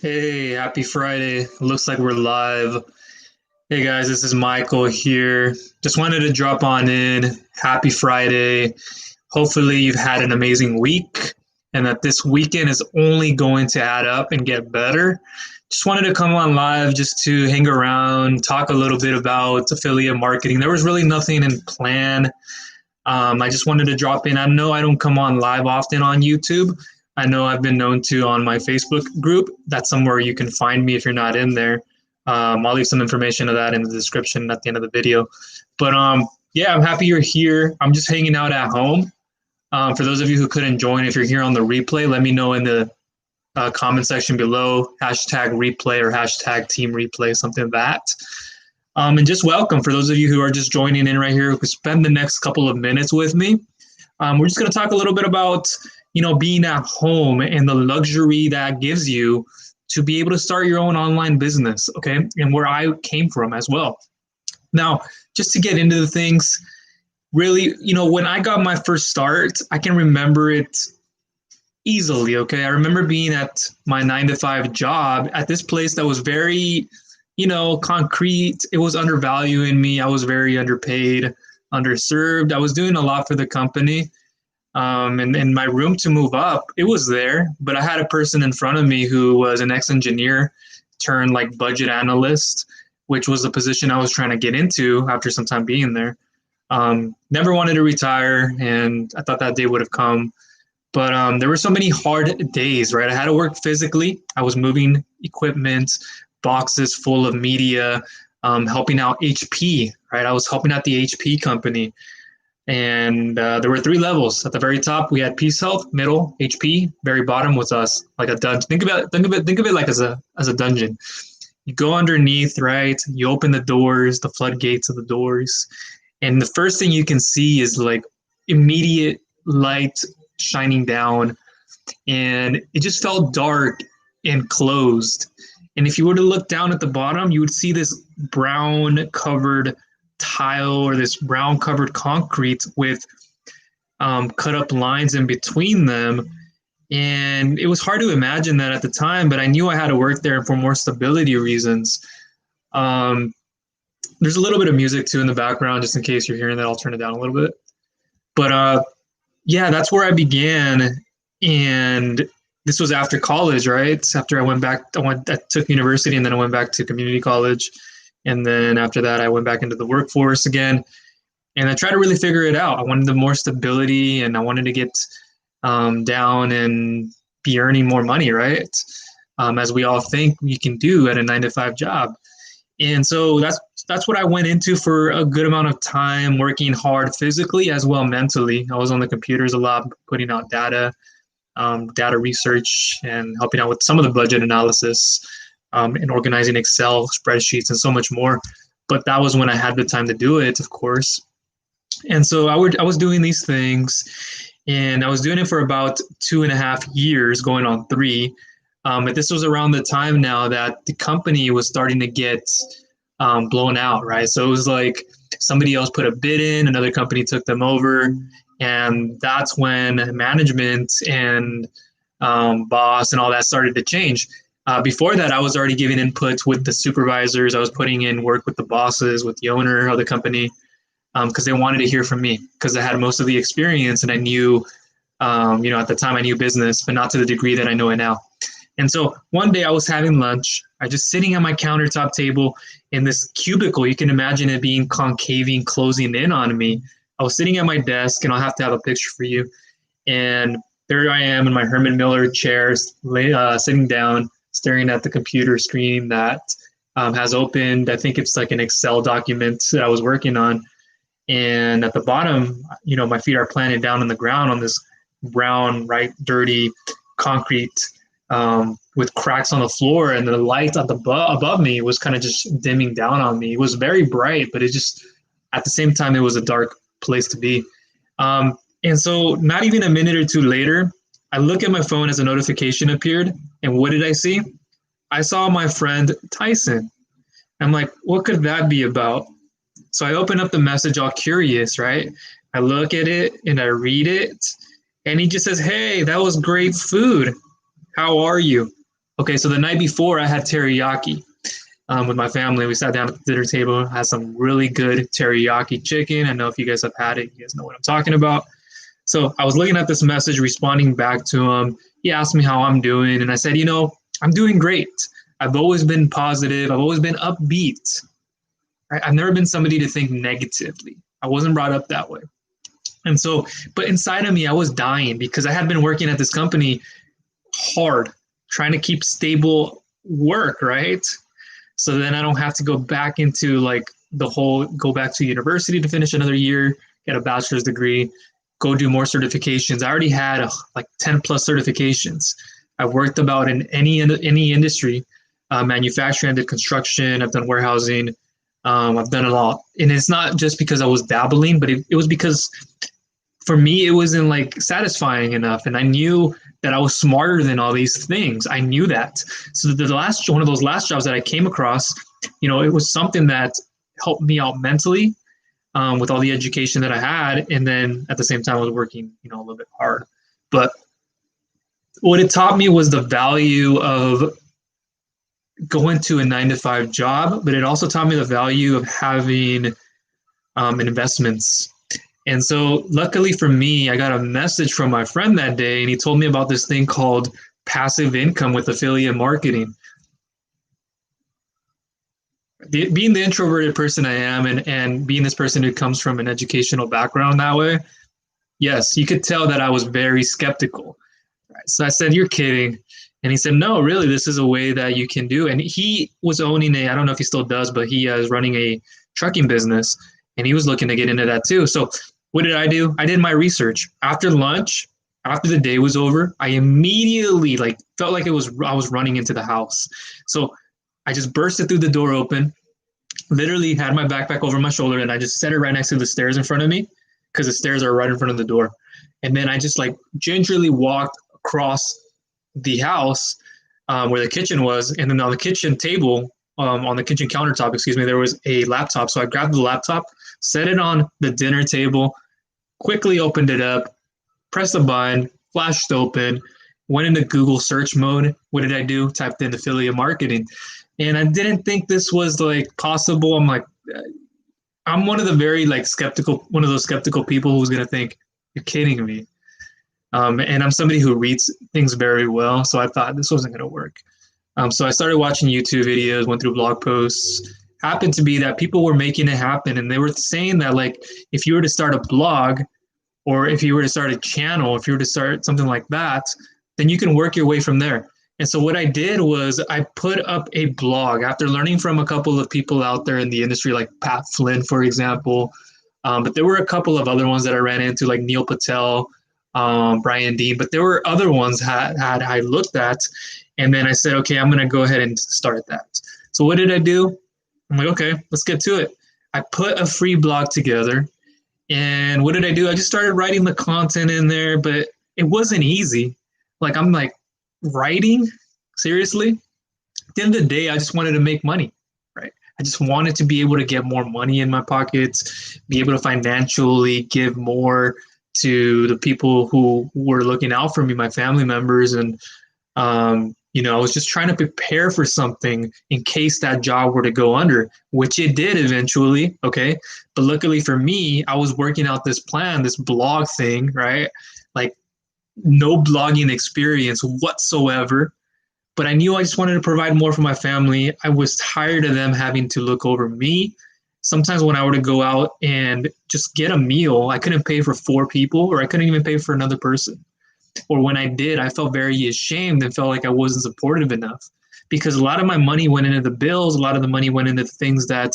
Hey, happy Friday. Looks like we're live. Hey guys, this is Michael here. Just wanted to drop on in. Happy Friday. Hopefully, you've had an amazing week and that this weekend is only going to add up and get better. Just wanted to come on live just to hang around, talk a little bit about affiliate marketing. There was really nothing in plan. I just wanted to drop in. I know I don't come on live often on YouTube. I know I've been known to on my Facebook group. That's somewhere you can find me if you're not in there. I'll leave some information of that in the description at the end of the video. But yeah, I'm happy you're here. I'm just hanging out at home. For those of you who couldn't join, if you're here on the replay, let me know in the comment section below, hashtag replay or hashtag team replay, something like that. And just welcome for those of you who are just joining in right here, who could spend the next couple of minutes with me. We're just going to talk a little bit about, being at home and the luxury that gives you to be able to start your own online business, okay? And where I came from as well. Now, just to get into the things, really, when I got my first start, I can remember it easily, okay? I remember being at my 9 to 5 job at this place that was very, concrete. It was undervaluing me. I was very underpaid, underserved. I was doing a lot for the company. And my room to move up, it was there, but I had a person in front of me who was an ex-engineer turned like budget analyst, which was the position I was trying to get into after some time being there. Never wanted to retire, and I thought that day would have come. But there were so many hard days, right? I had to work physically. I was moving equipment, boxes full of media, helping out HP, right? I was helping out the HP company. And there were 3 levels. At the very top, we had Peace Health, middle, HP. Very bottom was us, like a dungeon. Think of it like as a dungeon. You go underneath, right? You open the doors, the floodgates of the doors, and the first thing you can see is like immediate light shining down, and it just felt dark and closed. And if you were to look down at the bottom, you would see this brown covered tile or this brown covered concrete with cut up lines in between them. And it was hard to imagine that at the time, but I knew I had to work there for more stability reasons. There's a little bit of music too in the background, just in case you're hearing that. I'll turn it down a little bit. But yeah, that's where I began. And this was after college, right? After I took university, and then I went back to community college. And then after that, I went back into the workforce again. And I tried to really figure it out. I wanted the more stability, and I wanted to get down and be earning more money, right? As we all think you can do at a 9 to 5 job. And so that's what I went into for a good amount of time, working hard physically as well mentally. I was on the computers a lot, putting out data research, and helping out with some of the budget analysis, and organizing Excel spreadsheets and so much more. But that was when I had the time to do it, of course. And so I was doing these things, and I was doing it for about 2.5 years, going on 3. But this was around the time now that the company was starting to get blown out, right? So it was like somebody else put a bid in, another company took them over, and that's when management and boss and all that started to change. Before that, I was already giving input with the supervisors. I was putting in work with the bosses, with the owner of the company, because they wanted to hear from me, because I had most of the experience, and I knew, at the time I knew business, but not to the degree that I know it now. And so one day I was having lunch. I just sitting at my countertop table in this cubicle. You can imagine it being concaving, closing in on me. I was sitting at my desk, and I'll have to have a picture for you. And there I am in my Herman Miller chair, sitting down, staring at the computer screen that has opened. I think it's like an Excel document that I was working on. And at the bottom, my feet are planted down on the ground on this brown, right, dirty concrete, with cracks on the floor, and the light at the above me was kind of just dimming down on me. It was very bright, but it just, at the same time, it was a dark place to be. And so not even a minute or two later, I look at my phone as a notification appeared, and what did I see? I saw my friend Tyson. I'm like, what could that be about? So I open up the message all curious, right? I look at it and I read it, and he just says, "Hey, that was great food. How are you?" Okay, so the night before I had teriyaki with my family. We sat down at the dinner table, had some really good teriyaki chicken. I know if you guys have had it, you guys know what I'm talking about. So I was looking at this message, responding back to him. He asked me how I'm doing, and I said, I'm doing great. I've always been positive. I've always been upbeat. Right? I've never been somebody to think negatively. I wasn't brought up that way. And so, but inside of me, I was dying because I had been working at this company hard, trying to keep stable work, right? So then I don't have to go back into like go back to university to finish another year, get a bachelor's degree, go do more certifications. I already had like 10 plus certifications. I've worked about in any industry, manufacturing, I did construction, I've done warehousing, I've done a lot. And it's not just because I was dabbling, but it was because for me, it wasn't like satisfying enough. And I knew that I was smarter than all these things. I knew that. So the last one of those last jobs that I came across, it was something that helped me out mentally with all the education that I had. And then at the same time, I was working, a little bit hard. But what it taught me was the value of going to a 9 to 5 job, but it also taught me the value of having investments. And so luckily for me, I got a message from my friend that day, and he told me about this thing called passive income with affiliate marketing. Being the introverted person I am, and being this person who comes from an educational background that way, yes, you could tell that I was very skeptical. So I said, "You're kidding." And he said, "No, really, this is a way that you can do." And he was owning I don't know if he still does, but he is running a trucking business, and he was looking to get into that too. So what did I do? I did my research. After lunch, after the day was over, I immediately felt like I was running into the house. So I just bursted through the door open, literally had my backpack over my shoulder, and I just set it right next to the stairs in front of me because the stairs are right in front of the door. And then I just gingerly walked across the house where the kitchen was, and then on the kitchen table, on the kitchen countertop, there was a laptop. So I grabbed the laptop, set it on the dinner table, quickly opened it up, pressed a button, flashed open, went into Google search mode. What did I do? Typed in affiliate marketing. And I didn't think this was possible. I'm one of the very one of those skeptical people who's going to think, you're kidding me. And I'm somebody who reads things very well. So I thought this wasn't going to work. So I started watching YouTube videos, went through blog posts. Happened to be that people were making it happen. And they were saying that if you were to start a blog, or if you were to start a channel, if you were to start something like that, then you can work your way from there. And so what I did was I put up a blog after learning from a couple of people out there in the industry, like Pat Flynn, for example. But there were a couple of other ones that I ran into, like Neil Patel, Brian Dean. But there were other ones that I looked at. And then I said, okay, I'm going to go ahead and start that. So what did I do? I'm like, okay, let's get to it. I put a free blog together. And what did I do? I just started writing the content in there, but it wasn't easy. I'm writing? Seriously? At the end of the day, I just wanted to make money, right? I just wanted to be able to get more money in my pockets, be able to financially give more to the people who were looking out for me, my family members. And, I was just trying to prepare for something in case that job were to go under, which it did eventually. Okay. But luckily for me, I was working out this plan, this blog thing, right? No blogging experience whatsoever. But I knew I just wanted to provide more for my family. I was tired of them having to look over me. Sometimes when I were to go out and just get a meal, I couldn't pay for 4 people, or I couldn't even pay for another person. Or when I did, I felt very ashamed and felt like I wasn't supportive enough, because a lot of my money went into the bills. A lot of the money went into things that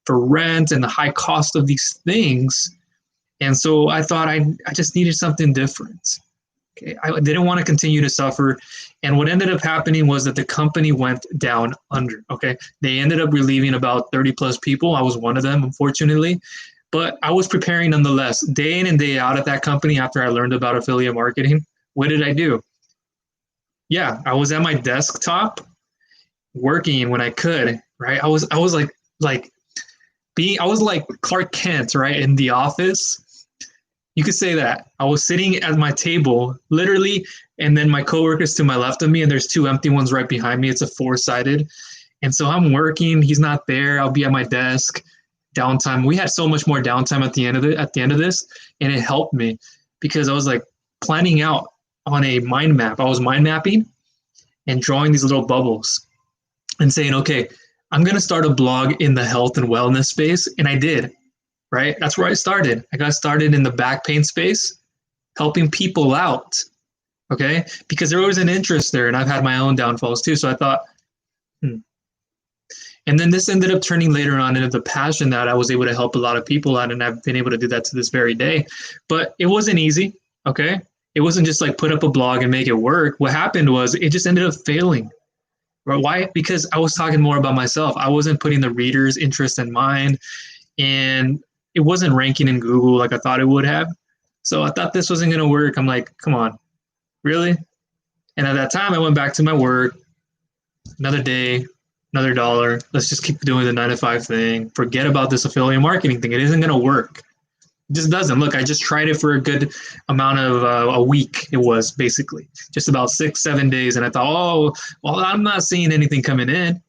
for rent and the high cost of these things. And so I thought I just needed something different. Okay. I didn't want to continue to suffer. And what ended up happening was that the company went down under. Okay. They ended up relieving about 30 plus people. I was one of them, unfortunately. But I was preparing nonetheless, day in and day out at that company. After I learned about affiliate marketing, what did I do? Yeah, I was at my desktop working when I could, right? I was like Clark Kent, right, in the office. You could say that. I was sitting at my table, literally, and then my coworker's to my left of me, and there's two empty ones right behind me. It's a four-sided. And so I'm working, he's not there. I'll be at my desk. Downtime. We had so much more downtime at the end of this, and it helped me because I was like planning out on a mind map. I was mind mapping and drawing these little bubbles and saying, okay, I'm going to start a blog in the health and wellness space. And I did, right? That's where I started. I got started in the back pain space, helping people out, okay? Because there was an interest there, and I've had my own downfalls too. So I thought, And then this ended up turning later on into the passion that I was able to help a lot of people out, and I've been able to do that to this very day. But it wasn't easy, okay? It wasn't just like put up a blog and make it work. What happened was it just ended up failing. Why? Because I was talking more about myself. I wasn't putting the reader's interest in mind, and it wasn't ranking in Google like I thought it would have. So I thought this wasn't going to work. I'm like, come on, really? And at that time, I went back to my work, another day, another dollar. Let's just keep doing the 9 to 5 thing. Forget about this affiliate marketing thing. It isn't going to work. It just doesn't. Look, I just tried it for a good amount of a week. It was basically just about 6, 7 days. And I thought, oh, well, I'm not seeing anything coming in.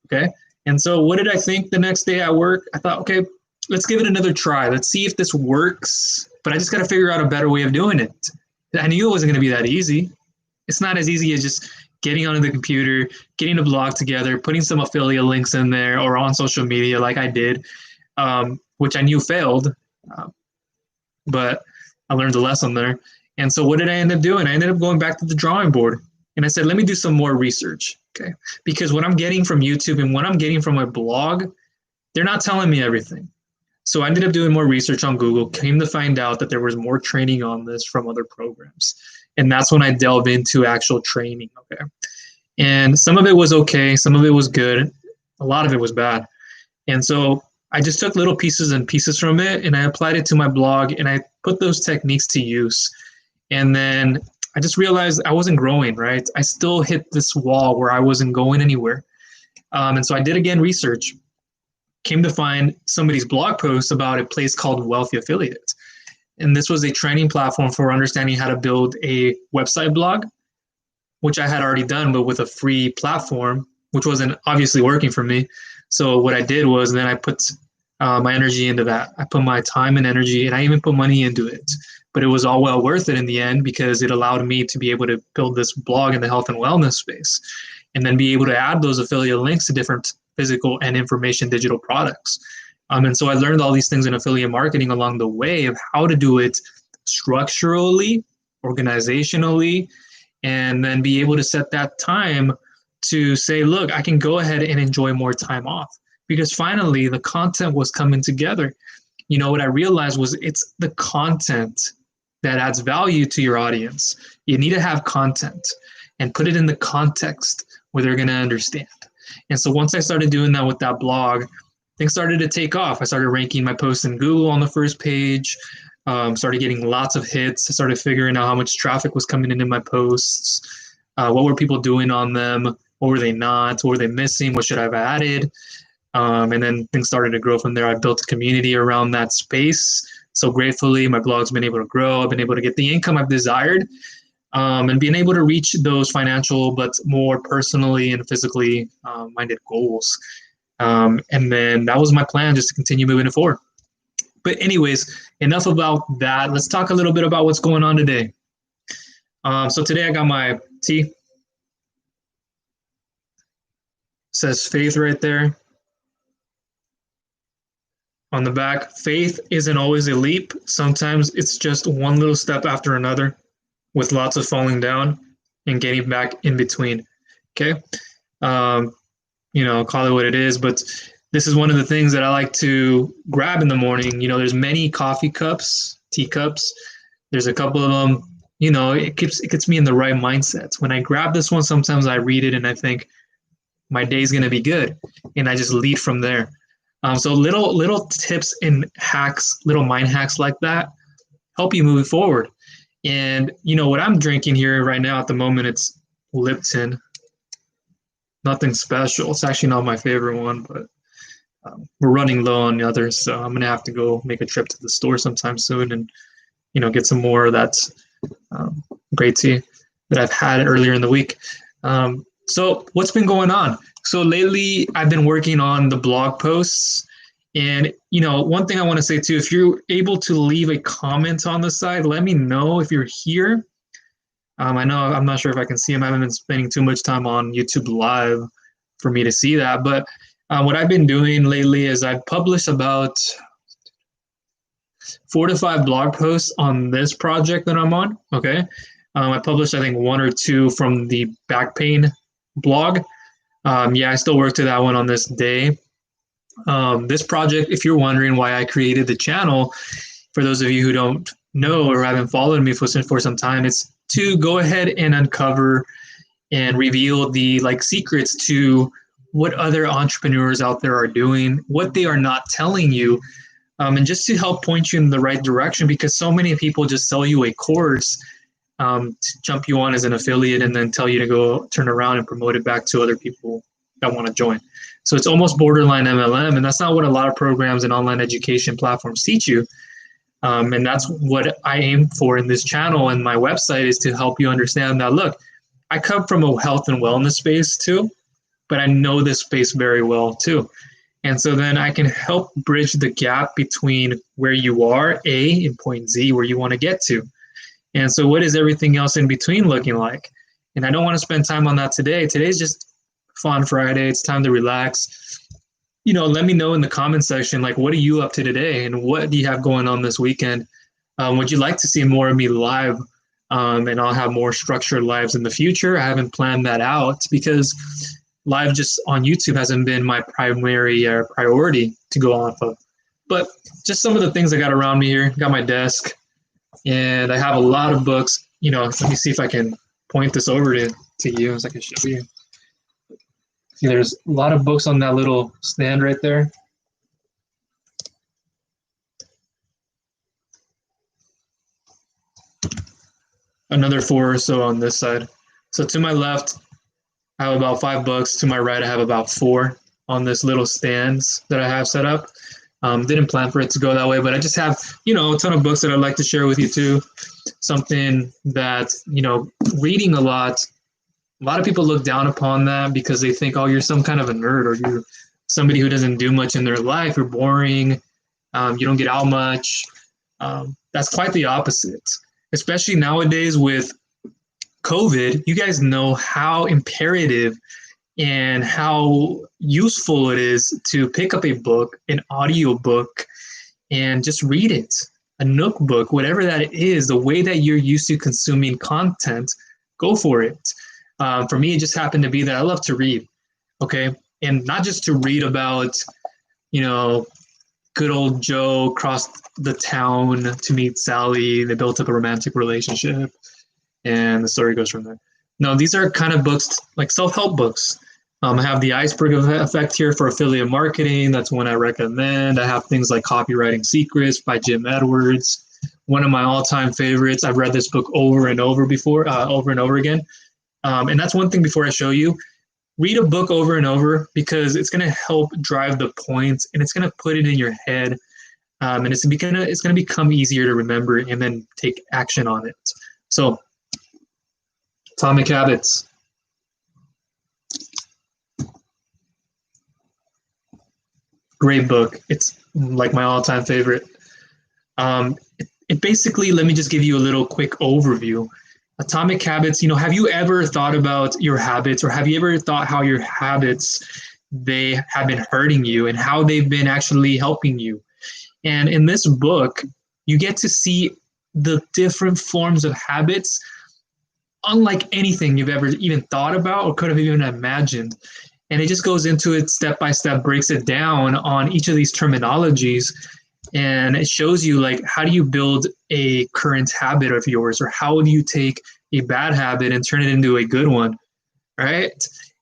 Okay. And so what did I think the next day at work? I thought, okay, let's give it another try. Let's see if this works. But I just got to figure out a better way of doing it. I knew it wasn't going to be that easy. It's not as easy as just getting onto the computer, getting a blog together, putting some affiliate links in there or on social media like I did, which I knew failed, but I learned a lesson there. And so what did I end up doing? I ended up going back to the drawing board, and I said, let me do some more research, okay? Because what I'm getting from YouTube and what I'm getting from my blog, they're not telling me everything. So I ended up doing more research on Google, came to find out that there was more training on this from other programs. And that's when I delved into actual training, okay? And some of it was okay, some of it was good, a lot of it was bad. And so I just took little pieces and pieces from it, and I applied it to my blog, and I put those techniques to use. And then I just realized I wasn't growing, right? I still hit this wall where I wasn't going anywhere. And so I did again research, came to find somebody's blog post about a place called Wealthy Affiliates. And this was a training platform for understanding how to build a website blog, which I had already done, but with a free platform, which wasn't obviously working for me. So what I did was then I put my energy into that. I put my time and energy, and I even put money into it. But it was all well worth it in the end because it allowed me to be able to build this blog in the health and wellness space, and then be able to add those affiliate links to different physical and information digital products. And so I learned all these things in affiliate marketing along the way of how to do it structurally, organizationally, and then be able to set that time to say, look, I can go ahead and enjoy more time off, because finally the content was coming together. You know, what I realized was it's the content that adds value to your audience. You need to have content and put it in the context where they're going to understand. And so once I started doing that with that blog, things started to take off. I started ranking my posts in Google on the first page, started getting lots of hits. I started figuring out how much traffic was coming into my posts, what were people doing on them, what were they not, what were they missing, what should I have added? And then things started to grow from there. I built a community around that space. So gratefully, my blog's been able to grow. I've been able to get the income I've desired, and being able to reach those financial but more personally and physically minded goals. And then that was my plan, just to continue moving it forward. But anyways, enough about that. Let's talk a little bit about what's going on today. So today I got my tea. It says faith right there. On the back, faith isn't always a leap. Sometimes it's just one little step after another with lots of falling down and getting back in between. Okay. You know, call it what it is, but this is one of the things that I like to grab in the morning. You know, there's many coffee cups, teacups. There's a couple of them, you know, it gets me in the right mindset. When I grab this one, sometimes I read it and I think my day's going to be good. And I just lead from there. So little tips and hacks, little mind hacks like that help you move forward. And, you know, what I'm drinking here right now at the moment, it's Lipton. Nothing special. It's actually not my favorite one, but we're running low on the others, so I'm gonna have to go make a trip to the store sometime soon and get some more of that great tea that I've had earlier in the week. So what's been going on? So lately, I've been working on the blog posts. And, one thing I want to say too, if you're able to leave a comment on the side, let me know if you're here. I know I'm not sure if I can see them. I haven't been spending too much time on YouTube Live for me to see that. But what I've been doing lately is I've published about 4 to 5 blog posts on this project that I'm on. Okay. I published, I think, 1 or 2 from the back pain blog. I still work to that one on this day. This project, if you're wondering why I created the channel, for those of you who don't know or haven't followed me for some time, it's to go ahead and uncover and reveal the secrets to what other entrepreneurs out there are doing, what they are not telling you, and just to help point you in the right direction, because so many people just sell you a course to jump you on as an affiliate and then tell you to go turn around and promote it back to other people that want to join. So it's almost borderline MLM, and that's not what a lot of programs and online education platforms teach you. And that's what I aim for in this channel and my website, is to help you understand that, look, I come from a health and wellness space too, but I know this space very well too. And so then I can help bridge the gap between where you are, A, and point Z, where you want to get to. And so what is everything else in between looking like? And I don't want to spend time on that today. Today's just Fun Friday. It's time to relax. Let me know in the comment section, what are you up to today? And what do you have going on this weekend? Would you like to see more of me live? And I'll have more structured lives in the future. I haven't planned that out because live just on YouTube hasn't been my primary priority to go off of. But just some of the things I got around me here. Got my desk, and I have a lot of books. Let me see if I can point this over to you so I can show you. See, there's a lot of books on that little stand right there. Another 4 or so on this side. So to my left, I have about 5 books. To my right, I have about 4 on this little stands that I have set up. Didn't plan for it to go that way, but I just have, a ton of books that I'd like to share with you too. Something that, reading a lot of people look down upon that because they think, oh, you're some kind of a nerd, or you're somebody who doesn't do much in their life. You're boring. You don't get out much. That's quite the opposite, especially nowadays with COVID. You guys know how imperative and how useful it is to pick up a book, an audio book, and just read it. A Nook book, whatever that is, the way that you're used to consuming content, go for it. For me, it just happened to be that I love to read, okay? And not just to read about, good old Joe crossed the town to meet Sally. They built up a romantic relationship, and the story goes from there. No, these are kind of books, like self-help books. I have The Iceberg Effect here for affiliate marketing. That's one I recommend. I have things like Copywriting Secrets by Jim Edwards. One of my all-time favorites. I've read this book over and over again. And that's one thing before I show you. Read a book over and over because it's going to help drive the points, and it's going to put it in your head. And it's going to become easier to remember and then take action on it. So, Atomic Habits. Great book. It's like my all-time favorite. It basically, let me just give you a little quick overview. Atomic Habits, have you ever thought about your habits, or have you ever thought how your habits, they have been hurting you and how they've been actually helping you? And in this book, you get to see the different forms of habits, unlike anything you've ever even thought about or could have even imagined. And it just goes into it step by step, breaks it down on each of these terminologies. And it shows you how do you build a current habit of yours, or how do you take a bad habit and turn it into a good one, right?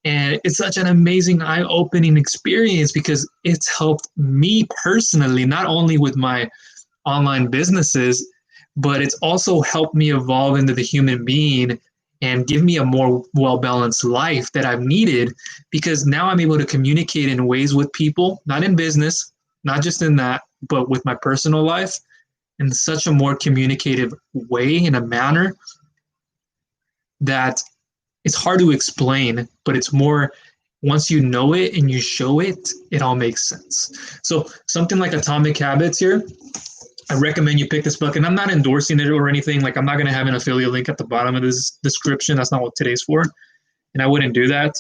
And it's such an amazing eye-opening experience because it's helped me personally, not only with my online businesses, but it's also helped me evolve into the human being and give me a more well-balanced life that I've needed, because now I'm able to communicate in ways with people, not in business, not just in that, but with my personal life in such a more communicative way, in a manner that it's hard to explain, but it's more, once you know it and you show it, it all makes sense. So something like Atomic Habits here, I recommend you pick this book, and I'm not endorsing it or anything. Like, I'm not going to have an affiliate link at the bottom of this description. That's not what today's for, and I wouldn't do that.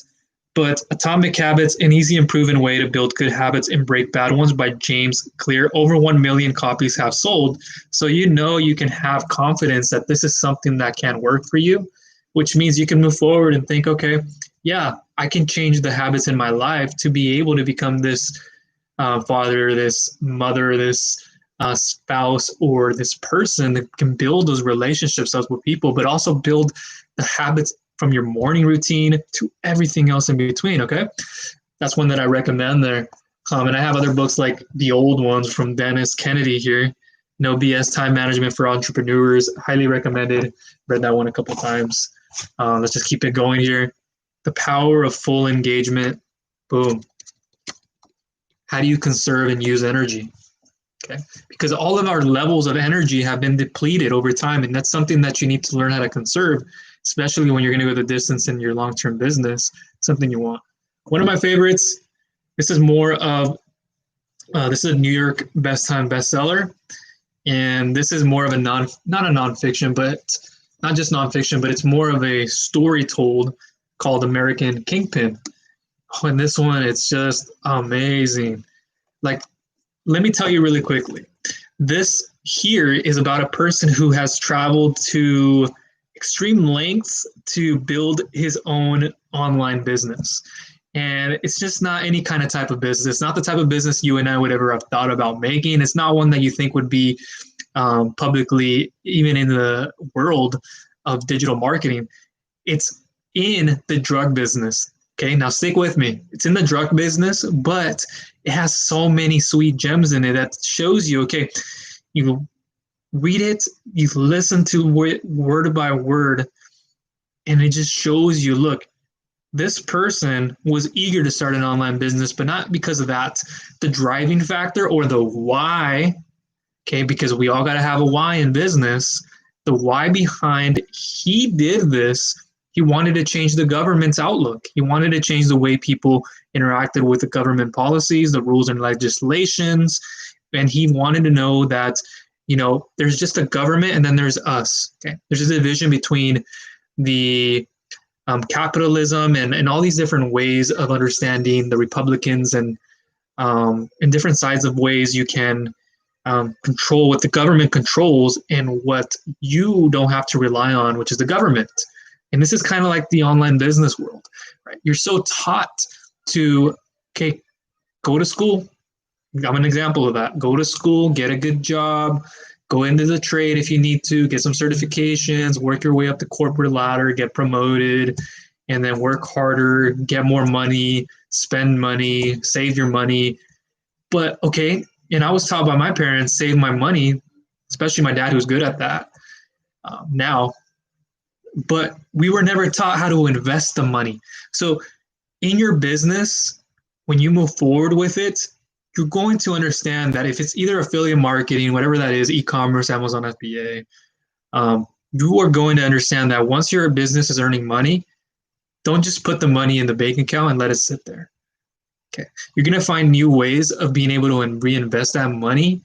But Atomic Habits, an easy and proven way to build good habits and break bad ones by James Clear. Over 1 million copies have sold. So you can have confidence that this is something that can work for you, which means you can move forward and think, okay, yeah, I can change the habits in my life to be able to become this father, this mother, this spouse, or this person that can build those relationships with people, but also build the habits from your morning routine to everything else in between. Okay, that's one that I recommend there. And I have other books like the old ones from Dennis Kennedy here, No BS Time Management for Entrepreneurs. Highly recommended. Read that one a couple times. Let's just keep it going here. The Power of Full Engagement. Boom. How do you conserve and use energy? Okay, because all of our levels of energy have been depleted over time, and that's something that you need to learn how to conserve, especially when you're going to go the distance in your long-term business. Something you want. One of my favorites. This is more of this is a New York Best Time bestseller, and this is more of a not a nonfiction, but not just nonfiction, but it's more of a story told called American Kingpin. Oh, and this one, it's just amazing. Like, let me tell you really quickly. This here is about a person who has traveled to extreme lengths to build his own online business. And it's just not any kind of type of business. It's not the type of business you and I would ever have thought about making. It's not one that you think would be publicly, even in the world of digital marketing. It's in the drug business. Okay, now stick with me. It's in the drug business, but it has so many sweet gems in it that shows you, okay, you read it, you listen to it word by word, and it just shows you, look, this person was eager to start an online business, but not because of that, the driving factor or the why, okay, because we all got to have a why in business. The why behind he did this, he wanted to change the government's outlook. He wanted to change the way people interacted with the government policies, the rules and legislations. And he wanted to know that, there's just a government and then there's us. Okay, there's a division between the capitalism and all these different ways of understanding the Republicans and different sides of ways you can control what the government controls and what you don't have to rely on, which is the government. And this is kind of like the online business world, right? You're so taught to, okay, go to school. I'm an example of that. Go to school, get a good job, go into the trade if you need to, get some certifications, work your way up the corporate ladder, get promoted, and then work harder, get more money, spend money, save your money. But okay, and I was taught by my parents, save my money, especially my dad who's good at that now. But we were never taught how to invest the money. So in your business, when you move forward with it, you're going to understand that if it's either affiliate marketing, whatever that is, e-commerce, Amazon FBA, you are going to understand that once your business is earning money, don't just put the money in the bank account and let it sit there. Okay, you're going to find new ways of being able to reinvest that money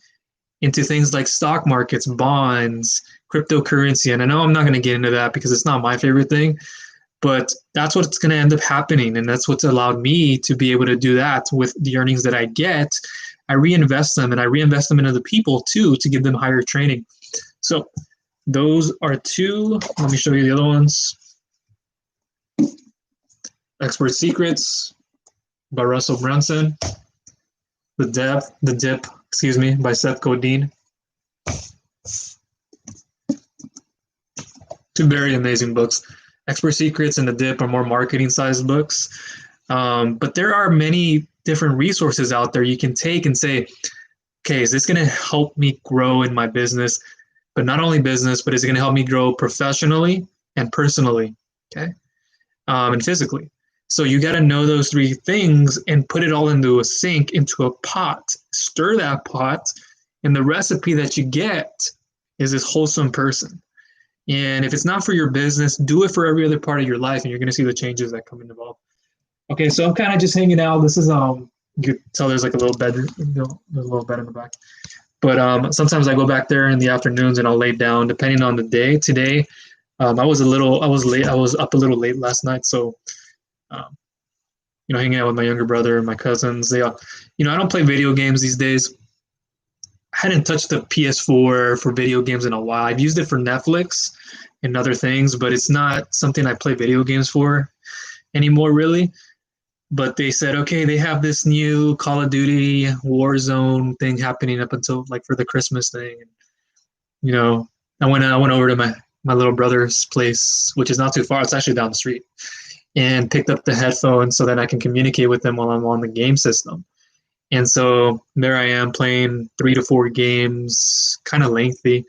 into things like stock markets, bonds, cryptocurrency. And I know I'm not going to get into that because it's not my favorite thing, but that's what's going to end up happening. And that's what's allowed me to be able to do that with the earnings that I get. I reinvest them, and I reinvest them into the people too, to give them higher training. So those are two. Let me show you the other ones. Expert Secrets by Russell Brunson. The Dip, by Seth Godin. Two very amazing books. Expert Secrets and The Dip are more marketing-sized books. But there are many different resources out there you can take and say, okay, is this going to help me grow in my business? But not only business, but is it going to help me grow professionally and personally? okay, and physically. So you got to know those three things and put it all into a sink, into a pot, stir that pot, and the recipe that you get is this wholesome person. And if it's not for your business, do it for every other part of your life, and you're going to see the changes that come involved. Okay, so I'm kind of just hanging out. This is you can tell there's like a little bed, there's a little bed in the back. But sometimes I go back there in the afternoons and I'll lay down, depending on the day. Today, I was late. I was up a little late last night, so um, hanging out with my younger brother and my cousins. They, I don't play video games these days. I hadn't touched the PS4 for video games in a while. I've used it for Netflix and other things, but it's not something I play video games for anymore, really. But they said, okay, they have this new Call of Duty Warzone thing happening up until like for the Christmas thing. And, I went over to my little brother's place, which is not too far. It's actually down the street, and picked up the headphones so that I can communicate with them while I'm on the game system. And so there I am playing 3 to 4 games, kind of lengthy.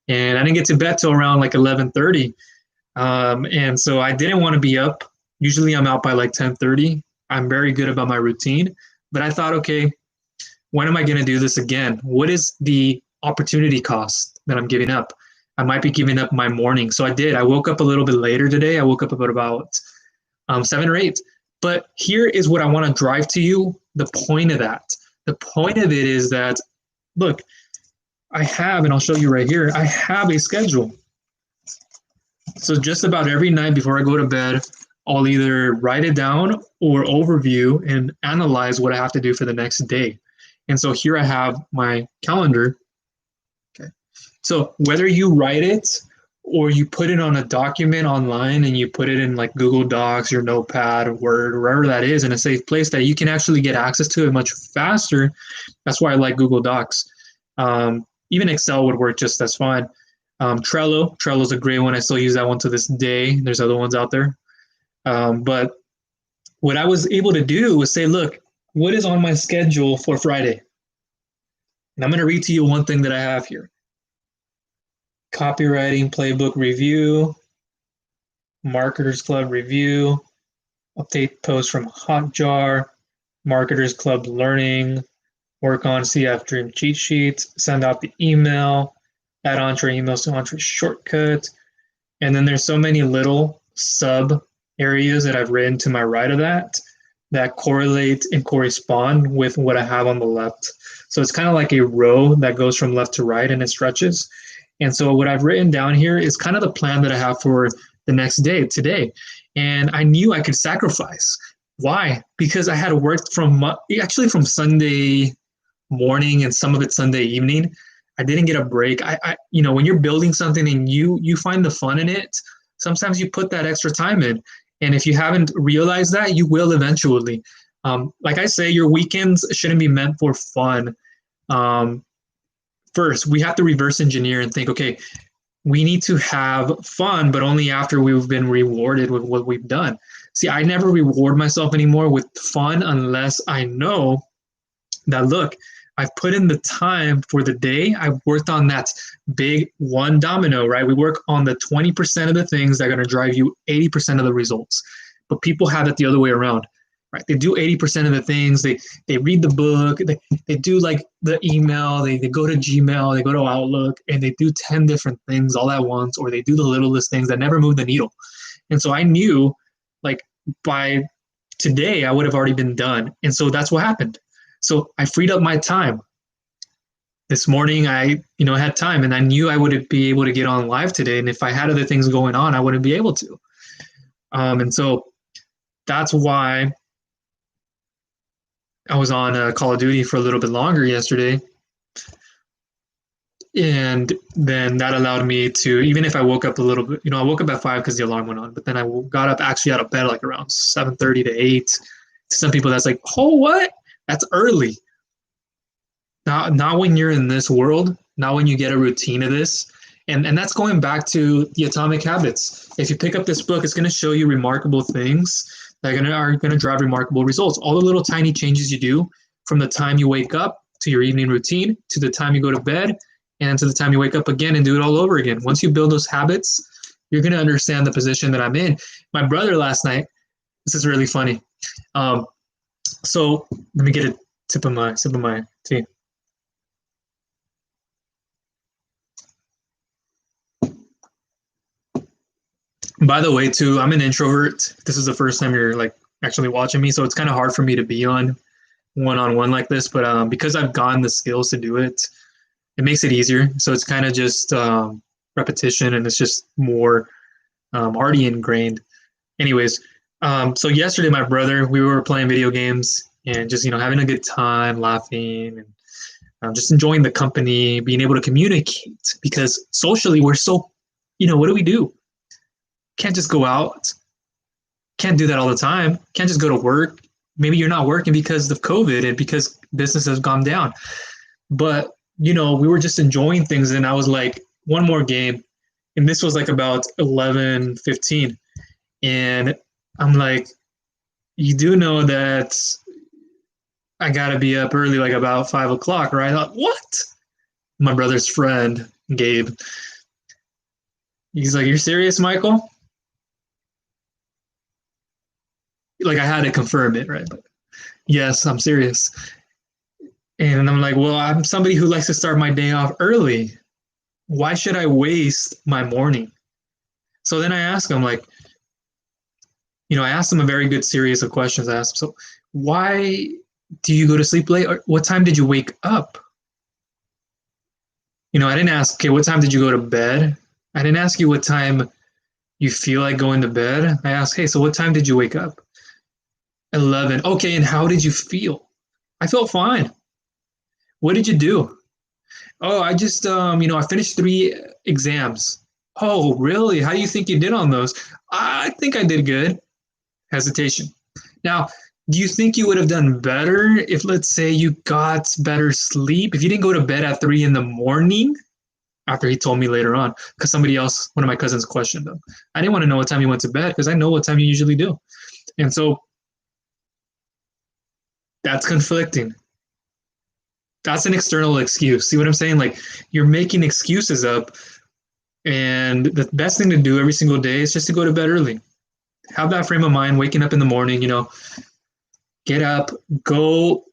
And I didn't get to bed till around like 11:30. And so I didn't want to be up. Usually I'm out by like 10:30. I'm very good about my routine. But I thought, okay, when am I going to do this again? What is the opportunity cost that I'm giving up? I might be giving up my morning. So I did. I woke up a little bit later today. I woke up about 7 or 8. But here is what I want to drive to you. The point of that. The point of it is that, look, I have, and I'll show you right here, I have a schedule. So just about every night before I go to bed, I'll either write it down or overview and analyze what I have to do for the next day. And so here I have my calendar. Okay. So whether you write it or you put it on a document online and you put it in like Google Docs, your Notepad, or Word, wherever that is, in a safe place that you can actually get access to it much faster. That's why I like Google Docs. Even Excel would work just as fine. Trello is a great one. I still use that one to this day. There's other ones out there. But what I was able to do was say, look, what is on my schedule for Friday? And I'm going to read to you one thing that I have here. Copywriting playbook review, Marketers Club review, update post from Hotjar, Marketers Club learning, work on CF Dream cheat sheets, send out the email, add Entre emails to Entre shortcut. And then there's so many little sub areas that I've written to my right of that correlate and correspond with what I have on the left. So it's kind of like a row that goes from left to right and it stretches. And so what I've written down here is kind of the plan that I have for the next day, today. And I knew I could sacrifice. Why? Because I had worked from Sunday morning and some of it Sunday evening. I didn't get a break. When you're building something and you find the fun in it, sometimes you put that extra time in. And if you haven't realized that, you will eventually. Like I say, your weekends shouldn't be meant for fun. First, we have to reverse engineer and think, okay, we need to have fun, but only after we've been rewarded with what we've done. See, I never reward myself anymore with fun unless I know that, look, I've put in the time for the day. I've worked on that big one domino, right? We work on the 20% of the things that are going to drive you 80% of the results. But people have it the other way around, right? They do 80% of the things. They read the book. They do like the email. They go to Gmail. They go to Outlook, and they do 10 different things all at once, or they do the littlest things that never move the needle. And so I knew, like, by today, I would have already been done. And so that's what happened. So I freed up my time. This morning, I had time, and I knew I wouldn't be able to get on live today. And if I had other things going on, I wouldn't be able to. And so that's why I was on Call of Duty for a little bit longer yesterday. And then that allowed me to, even if I woke up a little bit, I woke up at 5 because the alarm went on, but then I got up actually out of bed like around 7:30 to 8. To some people, that's like, oh, what? That's early. Not when you're in this world, not when you get a routine of this. And that's going back to the Atomic Habits. If you pick up this book, it's going to show you remarkable things that are going to drive remarkable results. All the little tiny changes you do from the time you wake up to your evening routine, to the time you go to bed, and to the time you wake up again and do it all over again. Once you build those habits, you're going to understand the position that I'm in. My brother last night, this is really funny. Um, so let me get a sip of my tea. By the way, too, I'm an introvert. This is the first time you're like actually watching me, so it's kind of hard for me to be on one like this. But because I've gotten the skills to do it, it makes it easier. So it's kind of just repetition, and it's just more already ingrained. Anyways, so yesterday, my brother, we were playing video games and just having a good time, laughing, and just enjoying the company, being able to communicate. Because socially, we're so, what do we do? Can't just go out. Can't do that all the time. Can't just go to work. Maybe you're not working because of COVID and because business has gone down. But, we were just enjoying things. And I was like, one more game. And this was like about 11:15. And I'm like, you do know that I got to be up early, like about 5 o'clock, right? I thought, what? My brother's friend, Gabe. He's like, you're serious, Michael? Like I had to confirm it, right? But yes, I'm serious. And I'm like, well, I'm somebody who likes to start my day off early. Why should I waste my morning? So then I asked him, like, I asked him a very good series of questions. I asked him, so why do you go to sleep late? Or what time did you wake up? I didn't ask, okay, what time did you go to bed? I didn't ask you what time you feel like going to bed. I asked, hey, so what time did you wake up? 11. Okay, and how did you feel? I felt fine. What did you do? Oh, I just, I finished 3 exams. Oh, really? How do you think you did on those? I think I did good. Hesitation. Now, do you think you would have done better if, let's say, you got better sleep? If you didn't go to bed at 3 in the morning, after he told me later on, because somebody else, one of my cousins, questioned him. I didn't want to know what time you went to bed because I know what time you usually do. And so that's conflicting. That's an external excuse. See what I'm saying? Like you're making excuses up, and the best thing to do every single day is just to go to bed early. Have that frame of mind, waking up in the morning, get up, go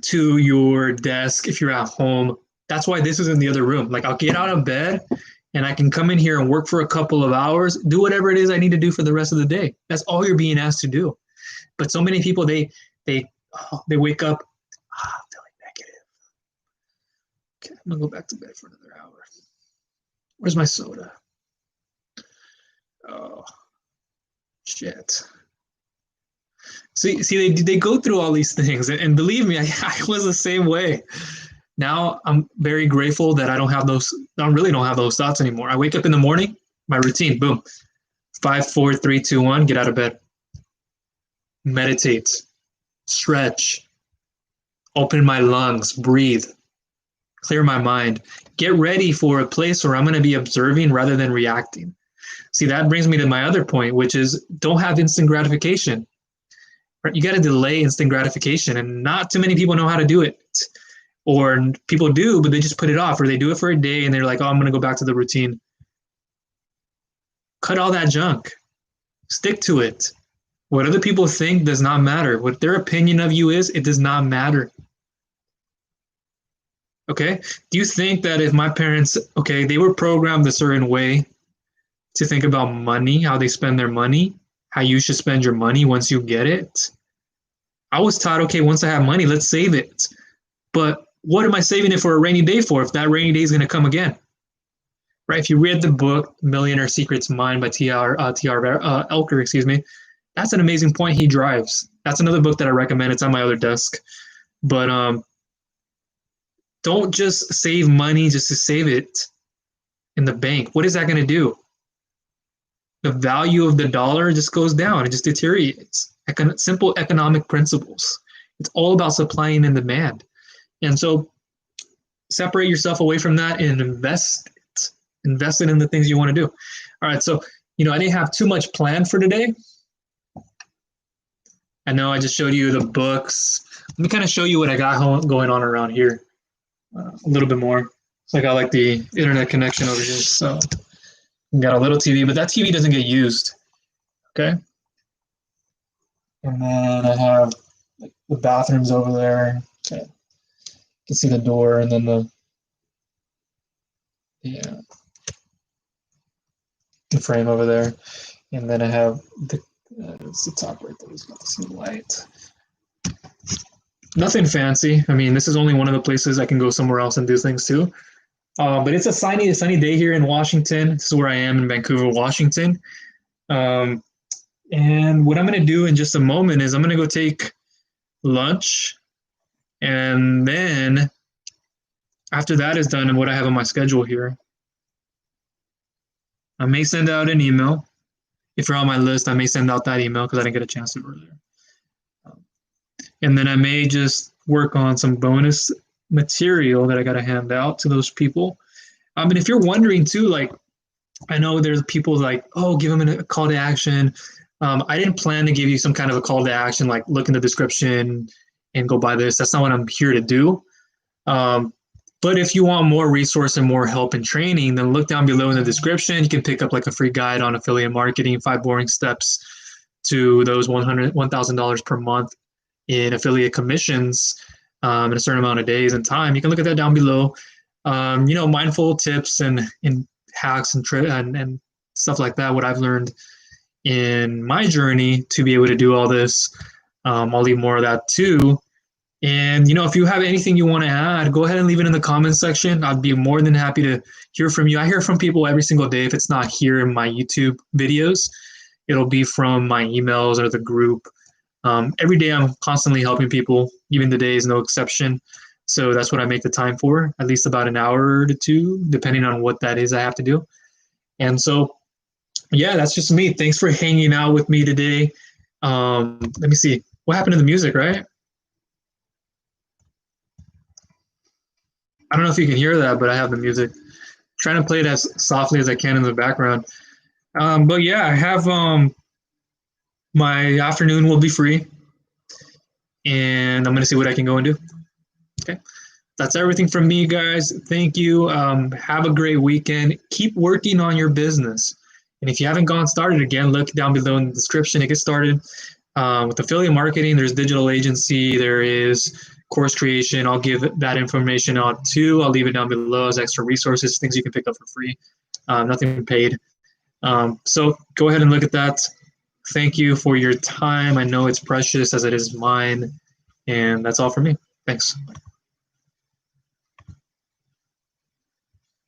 to your desk if you're at home. That's why this is in the other room. Like I'll get out of bed and I can come in here and work for a couple of hours, do whatever it is I need to do for the rest of the day. That's all you're being asked to do. But so many people, they wake up, feeling negative. Okay, I'm gonna go back to bed for another hour. Where's my soda? Oh, shit. See, they go through all these things, and believe me, I was the same way. Now I'm very grateful that I really don't have those thoughts anymore. I wake up in the morning, my routine, boom, 5, 4, 3, 2, 1, get out of bed, meditate, stretch, open my lungs, breathe, clear my mind, get ready for a place where I'm going to be observing rather than reacting. See, that brings me to my other point, which is don't have instant gratification. You got to delay instant gratification, and not too many people know how to do it. Or people do, but they just put it off, or they do it for a day and they're like, oh, I'm going to go back to the routine. Cut all that junk. Stick to it. What other people think does not matter. What their opinion of you is, it does not matter. Okay? Do you think that if my parents, okay, they were programmed a certain way to think about money, how they spend their money, how you should spend your money once you get it? I was taught, okay, once I have money, let's save it. But what am I saving it for a rainy day for if that rainy day is going to come again? Right? If you read the book Millionaire Secrets Mind by T.R. Elker, excuse me, that's an amazing point he drives. That's another book that I recommend. It's on my other desk. But don't just save money just to save it in the bank. What is that going to do? The value of the dollar just goes down. It just deteriorates. Simple economic principles. It's all about supply and demand. And so separate yourself away from that and invest it in the things you want to do. All right. So, I didn't have too much planned for today. I know I just showed you the books. Let me kind of show you what I got going on around here a little bit more. So I got like the internet connection over here. So We got a little TV, but that TV doesn't get used. Okay. And then I have like, the bathrooms over there. Okay. You can see the door and then the frame over there. And then I have it's the top right there. It's got the light. Nothing fancy. I mean, this is only one of the places I can go somewhere else and do things too. But it's a sunny day here in Washington. This is where I am in Vancouver, Washington. Um, and what I'm going to do in just a moment is I'm going to go take lunch. And then after that is done and what I have on my schedule here, I may send out an email. If you're on my list, I may send out that email because I didn't get a chance to earlier. And then I may just work on some bonus material that I got to hand out to those people. And if you're wondering too, like, I know there's people like, oh, give them a call to action. I didn't plan to give you some kind of a call to action, like look in the description and go buy this. That's not what I'm here to do. But if you want more resource and more help and training, then look down below in the description. You can pick up like a free guide on affiliate marketing, 5 boring steps to those $1,000 per month in affiliate commissions in a certain amount of days and time. You can look at that down below. Mindful tips and hacks and stuff like that, what I've learned in my journey to be able to do all this. I'll leave more of that too. And, if you have anything you want to add, go ahead and leave it in the comments section. I'd be more than happy to hear from you. I hear from people every single day. If it's not here in my YouTube videos, it'll be from my emails or the group. Every day I'm constantly helping people. Even today is no exception. So that's what I make the time for, at least about an hour to two, depending on what that is I have to do. And so, yeah, that's just me. Thanks for hanging out with me today. Let me see. What happened to the music, right? I don't know if you can hear that, but I have the music. I'm trying to play it as softly as I can in the background. But yeah, I have my afternoon will be free, and I'm going to see what I can go and do. Okay. That's everything from me, guys. Thank you. Have a great weekend. Keep working on your business. And if you haven't gone started again, look down below in the description to get started. With affiliate marketing, there's digital agency, there is course creation. I'll give that information out too. I'll leave it down below as extra resources, things you can pick up for free, nothing paid. So go ahead and look at that. Thank you for your time. I know it's precious as it is mine. And that's all for me. Thanks.